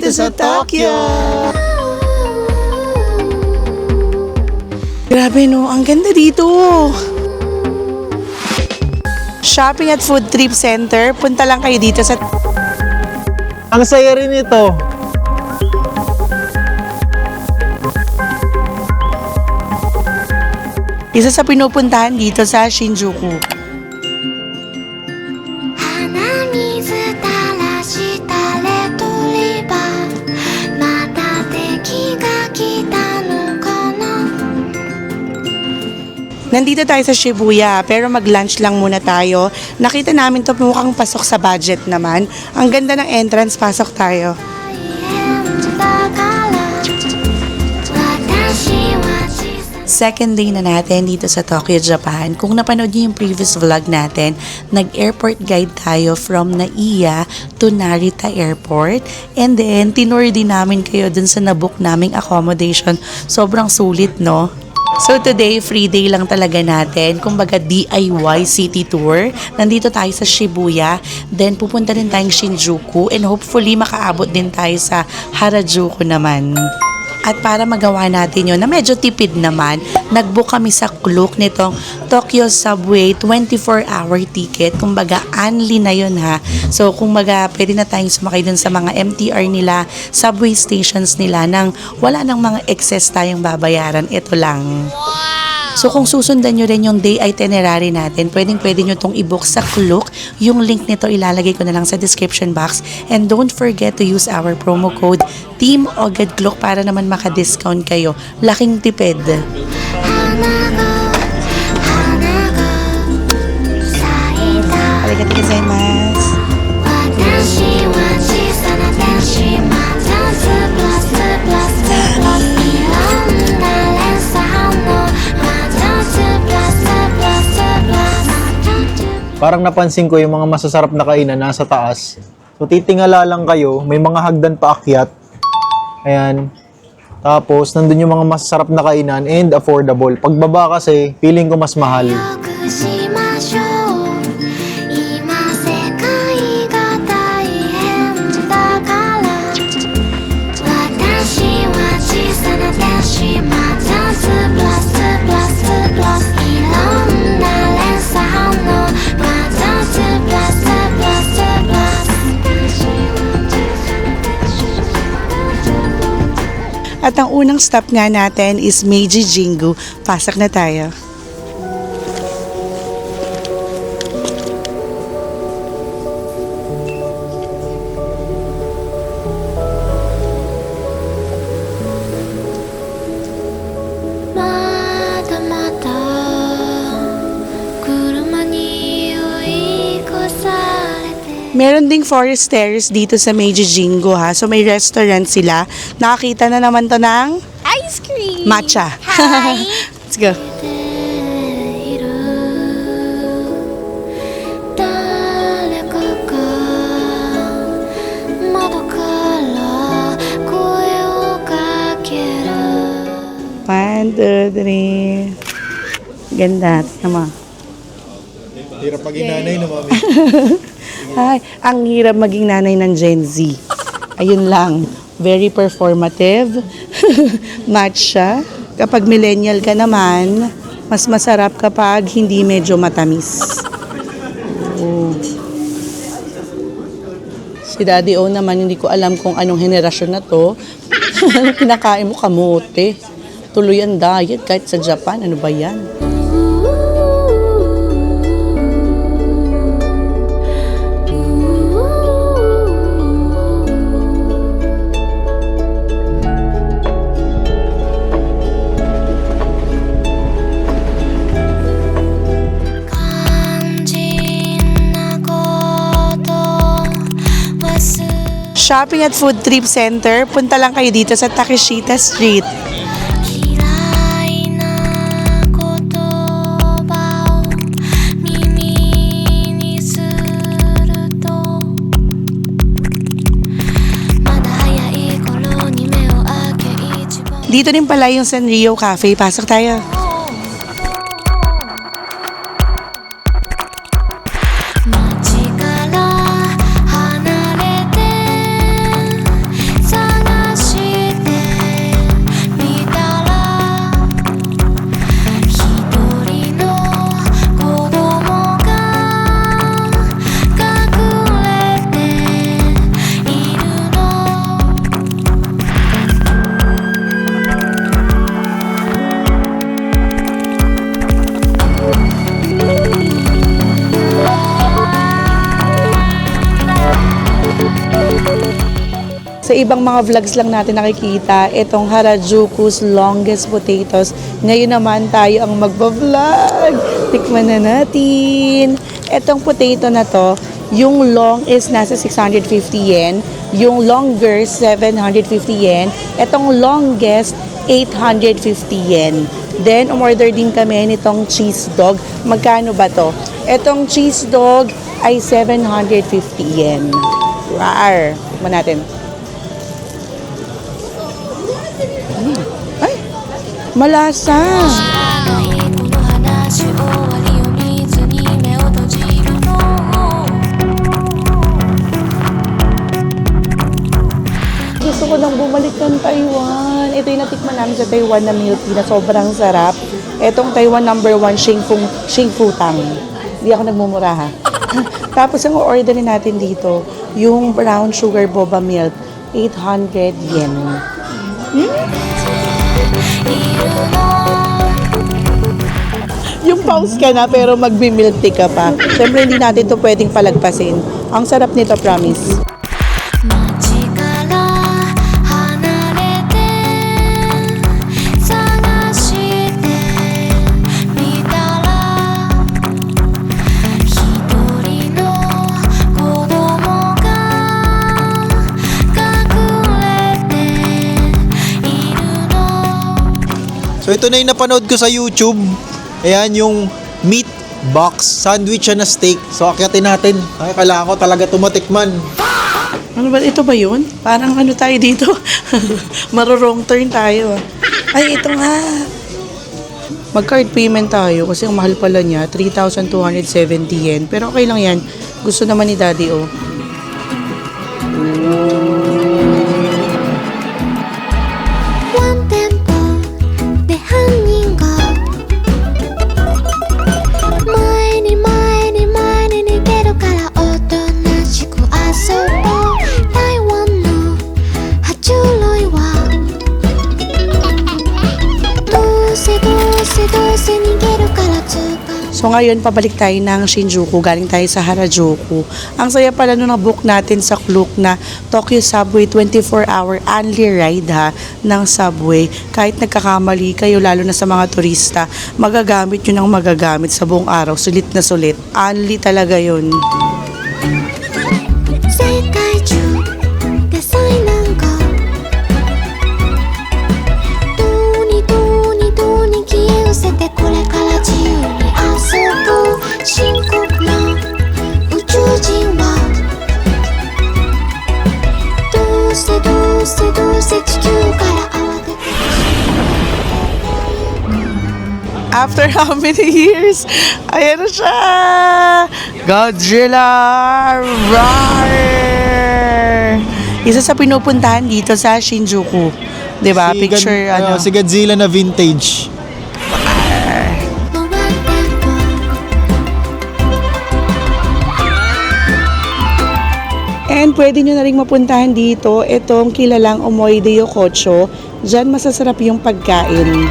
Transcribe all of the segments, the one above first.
dito sa Tokyo! Grabe no, ang ganda dito! Shopping at food trip center, punta lang kayo dito sa... Ang saya rin ito. Isa sa pinupuntahan dito sa Shinjuku. 鼻水垂らしたレトリバーまた敵が来たのかな Nandito tayo sa Shibuya, pero mag-lunch lang muna tayo. Nakita namin to, mukhang pasok sa budget naman. Ang ganda ng entrance, pasok tayo. だから私は小さ Second day na natin dito sa Tokyo, Japan. Kung napanood niyo yung previous vlog natin, nag-airport guide tayo from Naiya to Narita Airport. And then, tinur din namin kayo dun sa nabook naming accommodation. Sobrang sulit, no? So today, free day lang talaga natin. Kumbaga DIY city tour. Nandito tayo sa Shibuya. Then pupunta din tayong Shinjuku. And hopefully makaabot din tayo sa Harajuku naman. At para magawa natin yun na medyo tipid naman, nag-book kami sa Klook nitong Tokyo Subway 24-hour ticket. Kumbaga, only na yun ha. So, kumbaga, pwede na tayong sumakay dun sa mga MTR nila, subway stations nila nang wala nang mga excess tayong babayaran. Ito lang. So kung susundan nyo rin yung day itinerary natin, pwedeng-pwede nyo itong i-book sa Klook. Yung link nito ilalagay ko na lang sa description box. And don't forget to use our promo code Team Ogad Klook para naman maka-discount kayo. Laking tipid. 花が咲いた Arigatou gozaimasu. 私は小さな天使マジャンスプラスプラスプラスいろんな連鎖反応マジャンスプラスプラスプラス Parang napansin ko yung mga masasarap na kainan nasa taas. So titingala lang kayo, may mga hagdan paakyat. Ayan. Tapos nandun yung mga masasarap na kainan and affordable. Pagbaba kasi, feeling ko mas mahal. よくしましょう今世界が大変だから私は小さな天使マジャンスプラスプラスプラスいろんな連鎖反応マジャンスプラスプラスプラス At ang unang stop nga natin is Meiji Jingu. Pasok na tayo. Mata-mata kuruma ni追い越されて Meron ding forest terrace dito sa Meiji Jingu ha. So may restaurant sila. Nakakita na naman to ng ice cream matcha. Hi. Let's go. いる誰かが窓から声をかける 1, 2, 3. Ganda. Tama. Hirap pag inanay na mami. Ay, ang hirap maging nanay ng Gen Z. Ayun lang. Very performative. Matcha. Kapag millennial ka naman, mas masarap kapag hindi medyo matamis. Oh. Si Daddy O naman, hindi ko alam kung anong henerasyon na to. Kinakain mo kamote. Tuloy ang diet kahit sa Japan. Ano ba yan? Shopping at food trip center, punta lang kayo dito sa Takeshita Street. 嫌いな言葉を耳にするとまだ早い頃に目を開け一番 Dito din pala yung Sanrio Cafe. Pasok tayo. 街から離れてさ Sa ibang mga vlogs lang natin nakikita itong Harajuku's longest potatoes. Ngayon naman tayo ang magba-vlog. Tikman na natin. Itong potato na to, yung long is nasa 650 yen, yung longer 750 yen, itong longest 850 yen. Then, umorder din kami nitong cheese dog. Magkano ba to? Itong cheese dog ay 750 yen. Rar! Tikman natin. Ay! Malasa! この話終わりを見ずに目を閉じるの Gusto ko nang bumalik ng Taiwan. Ito yung natikman namin sa Taiwan na milk tea na sobrang sarap. Itong Taiwan #1 Xingfu Tang. Hindi ako nagmumura ha. Tapos ang orderin natin dito, yung brown sugar boba milk, 800 yen. Yung pause ka na pero magbi-milk tea ka pa. Siyempre hindi natin to pwedeng palagpasin. Ang sarap nito, promise. 街から離れて探してみたら一人の子供が隠れているの So ito na yung napanood ko sa YouTube. Ayan yung meat box sandwich na steak. So akyatin natin. Ay, kailangan ko talaga tumatikman. Ano ba? Ito ba yun? Parang ano tayo dito? Marurong turn tayo. Ay, ito nga. Mag-card payment tayo kasi ang mahal pala niya, 3,270 yen. Pero okay lang yan. Gusto naman ni Daddy, oh. One tempoで犯人が前に前に前に逃げるからおとなしく遊ぼう台湾の爬虫類はどうせどうせどうせ逃げるからつか So ngayon, pabalik tayo ng Shinjuku. Galing tayo sa Harajuku. Ang saya pala nung na-book natin sa Klook na Tokyo Subway 24-hour only ride ha, ng subway. Kahit nagkakamali kayo, lalo na sa mga turista, magagamit yun ang magagamit sa buong araw. Sulit na sulit. Only talaga yun. 世界中で災難がどうにどうにどうに消え失せてこれから自由に遊ぼう深刻な宇宙人はどうせどうせどうせ地球から慌てて After how many years? Ayan na siya! Godzilla! Roar! Isa sa pinupuntahan dito sa Shinjuku. 'Di ba? Picture ano. Si Godzilla na vintage. もうワンテンポ And pwede nyo na rin mapuntahan dito itong kilalang Omoide Yokocho. Diyan masasarap yung pagkain.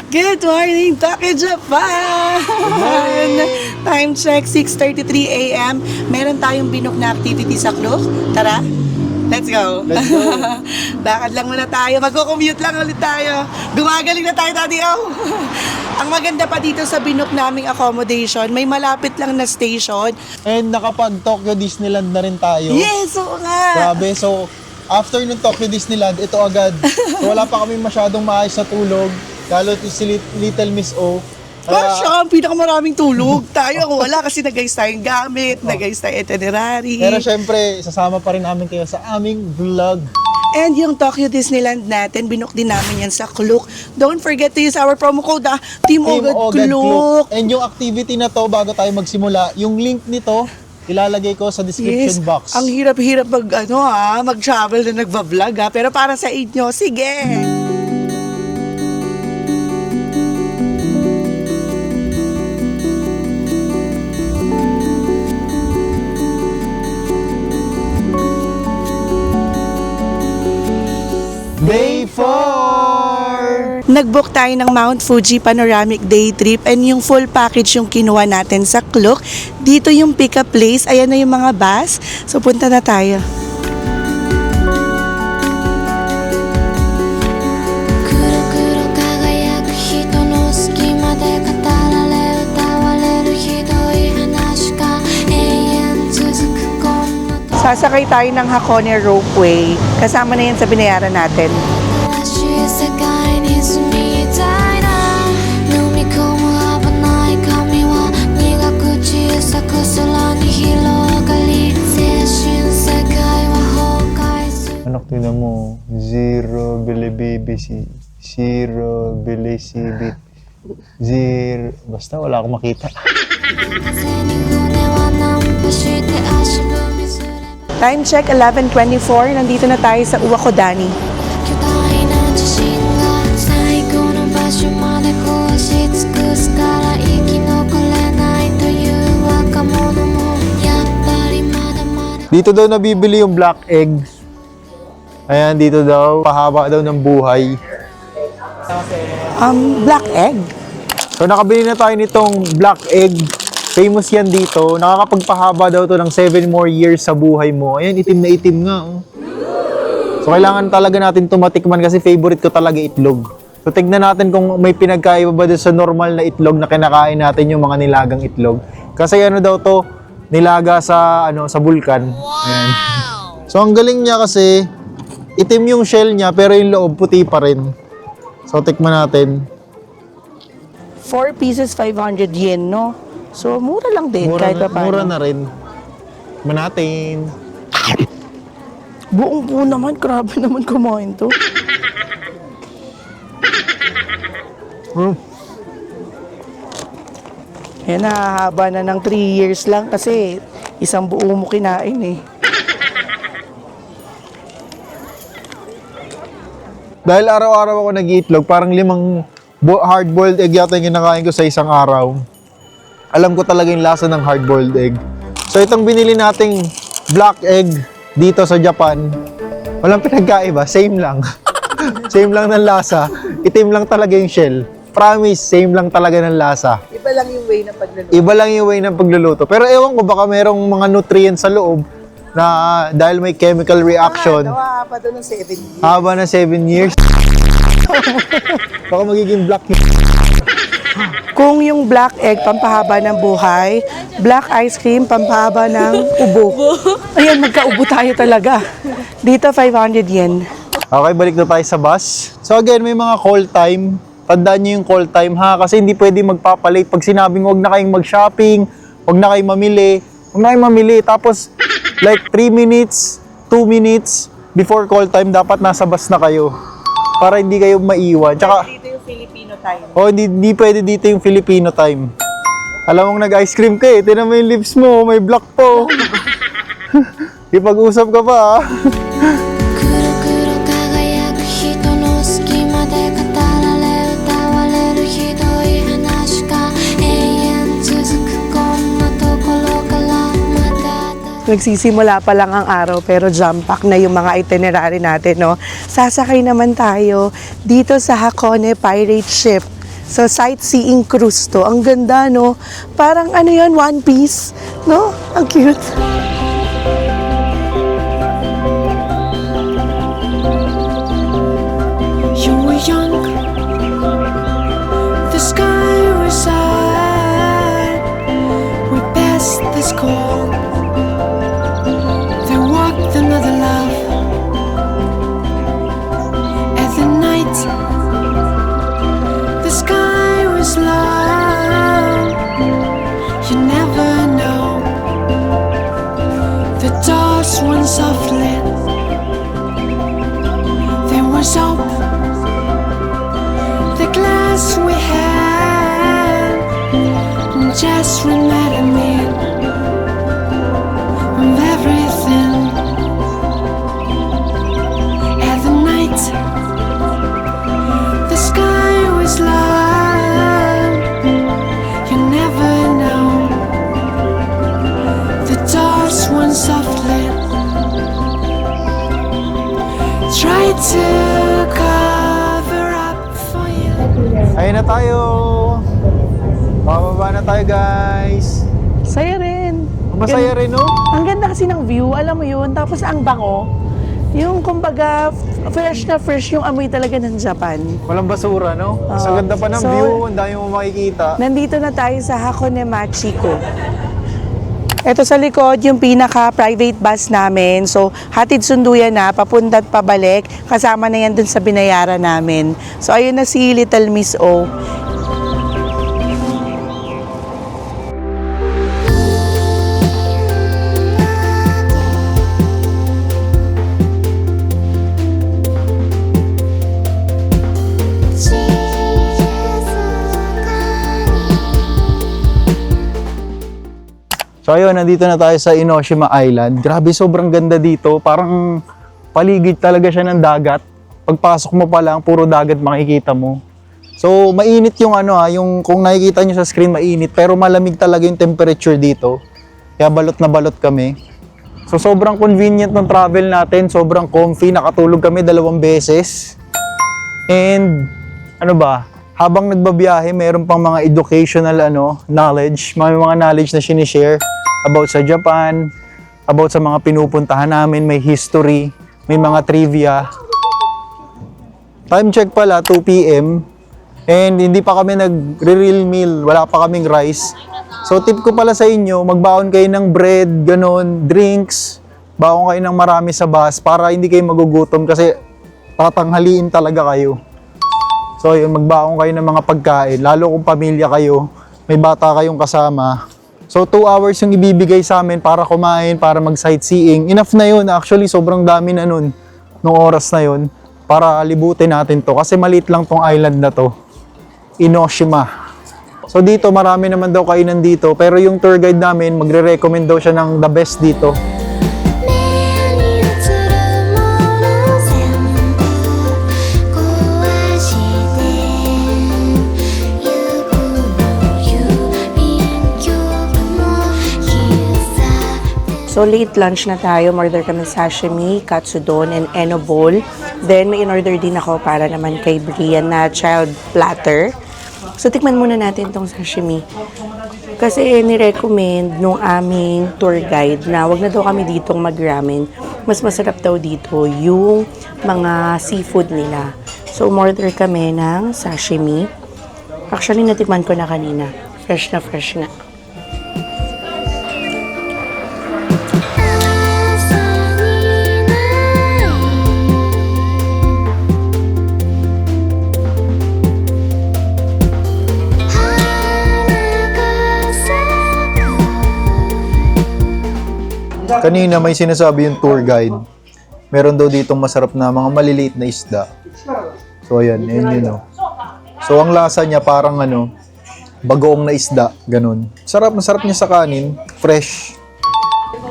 Good morning, Tokyo, Japan! Time check, 6:33 a.m. Meron tayong binook na activity sa Klook. Tara, let's go! Let's go. Lakad lang muna tayo. Magko-commute lang ulit tayo. Gumagaling na tayo, Daddy O. Ang maganda pa dito sa binook naming accommodation, may malapit lang na station. And nakapag Tokyo Disneyland na rin tayo. Yes, oo nga! Grabe. So, after ng Tokyo Disneyland, ito agad. So, wala pa kami masyadong maayos na tulog. Lalo si Little Miss O. Parang siya ang pinakamaraming tulog. Tayo ang wala kasi nag-ayos tayong gamit, nag-ayos tayong itinerary. Pero syempre, sasama pa rin namin kayo sa aming vlog. And yung Tokyo Disneyland natin, binook din namin yan sa Klook. Don't forget to use our promo code, Team Ogad Klook. And yung activity na to, bago tayo magsimula, yung link nito, ilalagay ko sa description Yes, box. ang hirap-hirap mag-travel na nagva-vlog Pero para sa inyo, sige! Day 4! Nag-book tayo ng Mount Fuji Panoramic Day Trip and yung full package yung kinuha natin sa Klook. Dito yung pick-up place. Ayan na yung mga bus. So, punta na tayo. くるくる輝く人の隙間で語られ歌われるひどい話が永遠続くこんな Sasakay tayo ng Hakone Ropeway. Kasama na yan sa binayaran natin. 新しい世界に住みたいな飲み込む危ない髪は苦く小さく空に広がり精神世界は崩壊する Anak, tinan mo. Zero, bilibibisi. Zero, bilisibit. Zero. Basta wala akong makita. 風に船は難破して足踏みすれば Time check, 11:24. Nandito na tayo sa Uwakodani. 巨大な地震が最後の場所まで押し尽くすから生き残れないという若者もやっぱりまだまだ Dito daw nabibili yung black egg. Ayan, dito daw. Pahaba daw ng buhay. Black egg. So nakabili na tayo nitong black egg. Famous yan dito. Nakakapagpahaba daw to ng 7 more years sa buhay mo. Ayan, itim na itim nga. Oh. So kailangan talaga natin tumatikman kasi favorite ko talaga itlog. So tignan natin kung may pinagkaiba ba doon sa normal na itlog na kinakain natin yung mga nilagang itlog. Kasi ano daw to, nilaga sa sa bulkan. Ayan. So ang galing niya kasi itim yung shell niya pero yung loob puti pa rin. So tikman natin. 4 pieces, 500 yen, no? So, mura lang din. kahit pa paano. Mura na rin. Tikman natin. Buong po naman. Grabe naman kumain to. Yan, nahahaba na ng 3 years lang kasi isang buo mo kinain eh. Dahil araw-araw ako nag-iitlog, parang 5 hard-boiled egg yata yung kinakain ko sa isang araw. Alam ko talaga yung lasa ng hard-boiled egg. So itong binili nating black egg dito sa Japan, walang pinagkaiba, same lang. Same lang ng lasa. Itim lang talaga yung shell. Promise, same lang talaga ng lasa. Iba lang yung way ng pagluluto. Iba lang yung way ng pagluluto. Pero ewan ko, baka merong mga nutrients sa loob na dahil may chemical reaction. Nawahaba doon ng 7 years. Haba na 7 years. Baka magiging black. Kung yung black egg, pampahaba ng buhay, black ice cream, pampahaba ng ubo. Ayan, magkaubo tayo talaga. Dito, 500 yen. Okay, balik na tayo sa bus. So again, may mga call time. Tandaan nyo yung call time ha, kasi hindi pwede magpapalate. Pag sinabing huwag na kayong mag-shopping, huwag na kayong mamili, huwag na kayong mamili. Tapos, like 3 minutes, 2 minutes before call time, dapat nasa bus na kayo. Para hindi kayo maiwan. Tsaka, Dito yung Filipino time. oh, hindi pwede dito yung Filipino time. Alam mong nag-ice cream ka eh. Tinan mo yung lips mo, may black po. Ipag-usap ka pa ah. くるくる輝く人の隙間で語られ歌われるひどい話が永遠続くこんなところからまた Nagsisimula pa lang ang araw pero jam-pack na yung mga itinerary natin, no? Sasakay naman tayo dito sa Hakone Pirate Ship. So, sightseeing cruise to. Ang ganda, no? Parang ano yan, One Piece, no? Ang cute. You were young, the sky was high. We passed the school, they walked another love. At the night, the sky was long. You never know. The doors went softly. There was hope. The glass we had just reminded me of everything. At the night, the sky was long. You never know. The doors went softly. Try to cover up for you. tayo. Bababa na tayo, guys. Saya rin. Masaya rin, no? Ang ganda kasi ng view, alam mo yun. Tapos ang bango. Yung kumbaga, fresh na fresh yung amoy talaga ng Japan. Walang basura, no? Sa ganda pa ng So, view, ang dami mo makikita. Nandito na tayo sa Hakone Machiko. Ito sa likod, yung pinaka-private bus namin. So, hatid sundo yan na, papunta at pabalik. Kasama na yan dun sa binayaran namin. So, ayun na si Little Miss O. So ayun, nandito na tayo sa Enoshima Island. Grabe, sobrang ganda dito. Parang paligid talaga siya ng dagat. Pagpasok mo pa lang, puro dagat makikita mo. So mainit yung yung kung nakikita nyo sa screen, mainit. Pero malamig talaga yung temperature dito. Kaya balot na balot kami. So sobrang convenient ng travel natin. Sobrang comfy. Nakatulog kami 2 beses. And habang nagbabiyahe, meron pang mga educational knowledge. May mga knowledge na sinishare about sa Japan, about sa mga pinupuntahan namin, may history, may mga trivia. Time check pala, 2 p.m. And hindi pa kami nag-real meal, wala pa kaming rice. So tip ko pala sa inyo, magbaon kayo ng bread, ganon, drinks, baon kayo ng marami sa bus para hindi kayo magugutom kasi tatanghaliin talaga kayo. So yun, magbaon kayo ng mga pagkain, lalo kung pamilya kayo, may bata kayong kasama. So 2 hours yung ibibigay sa amin para kumain, para mag-sightseeing. Enough na yun, actually sobrang dami na nun, nung oras na yun, para libutin natin to. Kasi maliit lang tong island na to, Enoshima. So dito, marami naman daw kainan dito, pero yung tour guide namin, magre-recommend daw siya ng the best dito. So, late lunch na tayo. Order kami sashimi, katsudon, and eno bowl. Then, may in-order din ako para naman kay Brian na child platter. So, tikman muna natin tong sashimi. Kasi, ni-recommend nung aming tour guide na wag na daw kami ditong mag-ramen. Mas masarap daw dito yung mga seafood nila. So, order kami ng sashimi. Actually, natikman ko na kanina. Fresh na fresh na. Kanina may sinasabi yung tour guide. Meron daw ditong masarap na mga maliliit na isda. So ayan, yun. So ang lasa niya parang bagoong na isda, ganun. Masarap niya sa kanin, fresh.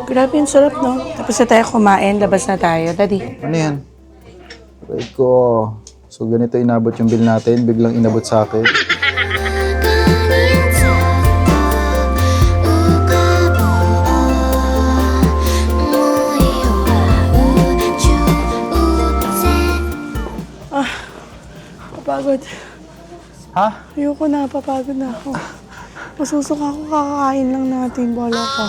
Grabe yung sarap, no? Tapos na tayo kumain, labas na tayo. Daddy. Ano yan? Right ko. So ganito inabot yung bill natin, biglang inabot sa akin. Papagod. Ha? Ayoko na, papagod na ako. Masusuka ako, kakain lang natin, bala ka.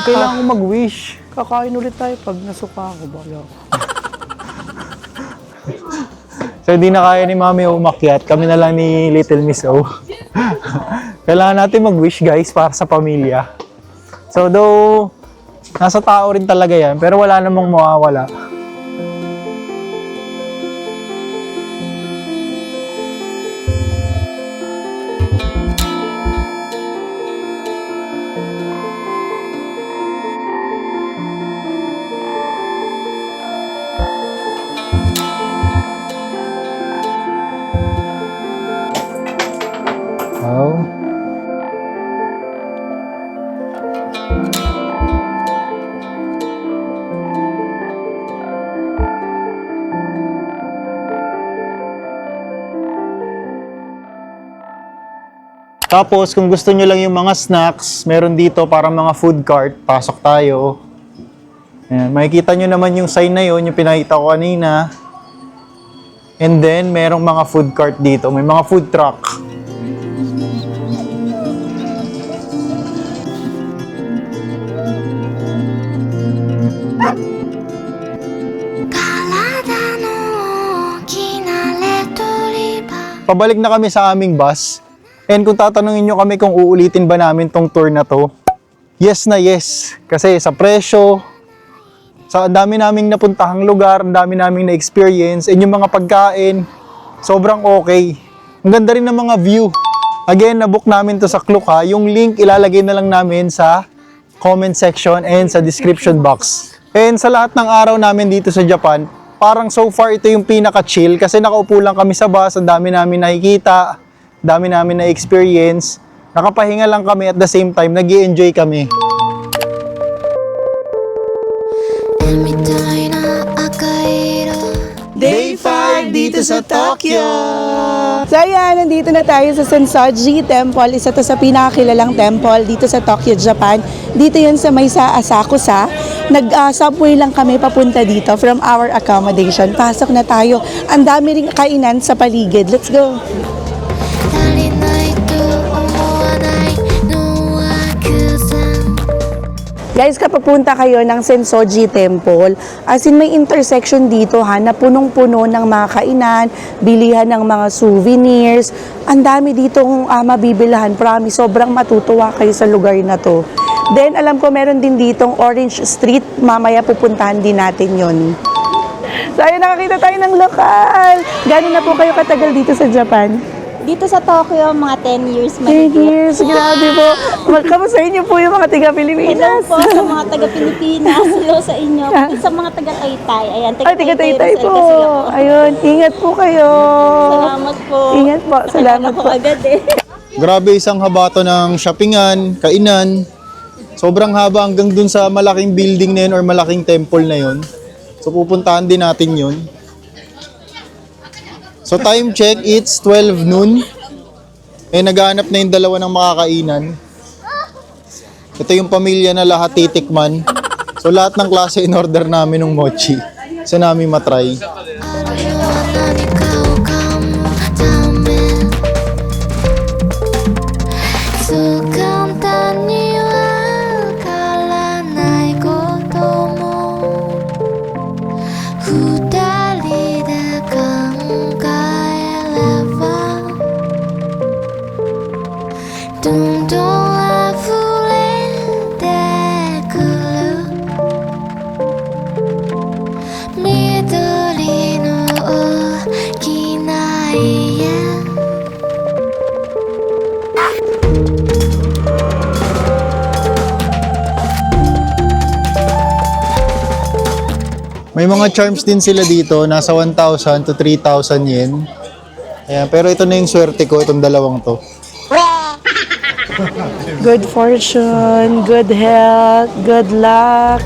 Kailangan ko mag-wish. Kakain ulit tayo pag nasuka ako, bala ka. So hindi na kaya ni Mami umakyat, kami na lang ni Little Miss O. Kailangan natin mag-wish guys para sa pamilya. So though, nasa tao rin talaga yan, pero wala namang mawawala. Wow. Tapos, kung gusto nyo lang yung mga snacks, meron dito para mga food cart. Pasok tayo. Ayan, makikita nyo naman yung sign na yun, yung pinakita ko kanina. And then, merong mga food cart dito. May mga food truck. pabalik na kami sa aming bus. And kung tatanungin nyo kami kung uulitin ba namin tong tour na to, yes na yes. Kasi sa presyo, sa ang dami naming napuntahang lugar, ang dami naming na-experience, and yung mga pagkain, sobrang okay. Ang ganda rin ng mga view. Again, nabook namin to sa Klook ha. Yung link ilalagay na lang namin sa comment section and sa description box. And sa lahat ng araw namin dito sa Japan, parang so far ito yung pinaka-chill kasi nakaupo lang kami sa bus, ang dami namin nakikita, dami namin na-experience. Nakapahinga lang kami at the same time, nag-i-enjoy kami. みたいな赤色 Day 5 dito sa Tokyo! So ayan, nandito na tayo sa Sensoji Temple. Isa to sa pinakakilalang temple dito sa Tokyo, Japan. Dito yun sa may sa Asakusa. Nag-subway lang kami papunta dito from our accommodation. Pasok na tayo. Ang dami ring kainan sa paligid. Let's go! 足りないと思わないのは偶然 Guys, kapag punta kayo ng Sensoji Temple, as in may intersection dito ha, na punong-puno ng mga kainan, bilihan ng mga souvenirs. Ang dami ditong mabibilahan. Promise, sobrang matutuwa kayo sa lugar na to. Then, alam ko meron din ditong Orange Street. Mamaya pupuntahan din natin yon. So, ayun, nakakita tayo ng lokal. Gano'n na po kayo katagal dito sa Japan? Dito sa Tokyo, mga 10 years 10 mahigit. years, grabe po. Kamusta inyo po yung mga Hello taga-Pilipinas? po sa mga taga-Pilipinas. Hello sa inyo. Pati sa mga taga-Taytay. Ayan, Ay, taga-Taytay po. Kasi ako. Ayun, ingat po kayo. Salamat po. Ingat po, salamat Nakilala ko po. agad eh. Grabe, isang habato ng shoppingan, kainan. Sobrang haba hanggang dun sa malaking building na yun or malaking temple na yun. So pupuntahan din natin yun. So time check, it's 12 noon. Eh naghahanap na yung dalawa ng makakainan. Ito yung pamilya na lahat titikman. So lahat ng klase in order namin ng mochi. Sa namin matry. あるのは何かを噛むためそう簡単にわからないことも二人で考えればどんどん溢れてくる緑の大きな家 May mga charms din sila dito, nasa 1,000 to 3,000 yen. Ayan, pero ito na yung swerte ko, itong dalawang to. Good fortune, good health, good luck.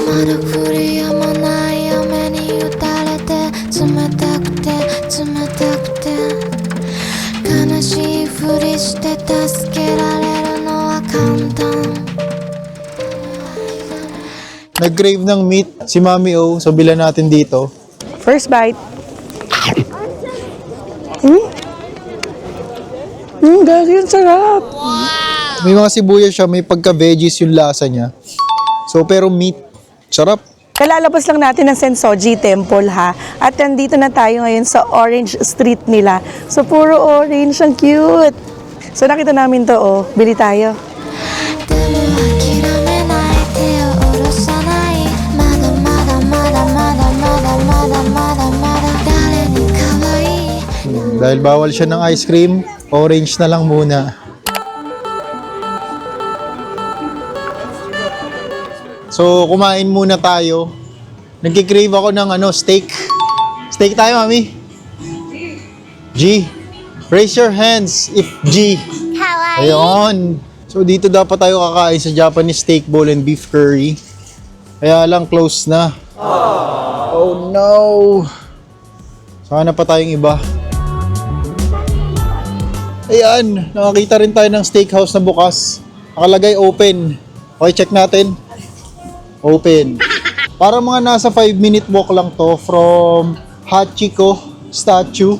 まだ降り止まない雨に打たれて冷たくて冷たくて悲しいふりして助けられるのは簡単 Nag-crave ng meat si Mami O, so bilan natin dito. First bite. Dahil yun sarap. May mga sibuyas siya, may pagka-veggies yung lasa niya. So pero meat, sarap. Kalalabas lang natin ng Sensoji Temple ha. At nandito na tayo ngayon sa Orange Street nila. So puro orange, ang cute. So nakita namin to oh, bili tayo. でも諦めない手を下ろさないまだまだまだまだまだまだまだまだ誰に可愛い Dahil bawal siya ng ice cream, orange na lang muna. So, kumain muna tayo. Nagkikrave ako ng steak. Steak tayo, Mami. G. Raise your hands if G. Ayun. So, dito dapat tayo kakain sa Japanese steak bowl and beef curry. Kaya lang, close na. Oh no. Sana pa tayong iba. Ayan, nakakita rin tayo ng steakhouse na bukas. Nakalagay open. Okay, check natin. Open. Para mga nasa 5-minute walk lang to from Hachiko statue.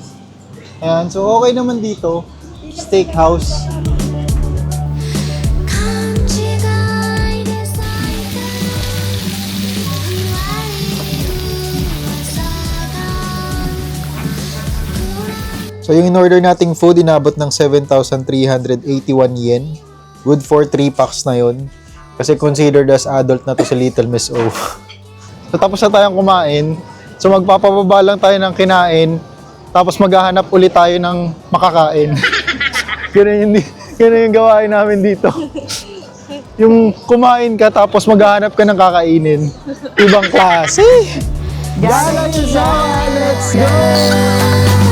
Ayan, so okay naman dito. Steakhouse. 勘違いで咲いたふわり噂が So yung in-order nating food, inabot ng 7,381 yen. Good for 3 packs na yon. Kasi considered as adult na to si Little Miss O. So tapos na tayong kumain. So magpapababa lang tayo ng kinain. Tapos maghahanap ulit tayo ng makakain. Ganun yung gawain namin dito. Yung kumain ka tapos maghahanap ka ng kakainin. Ibang klase. Gala let's go!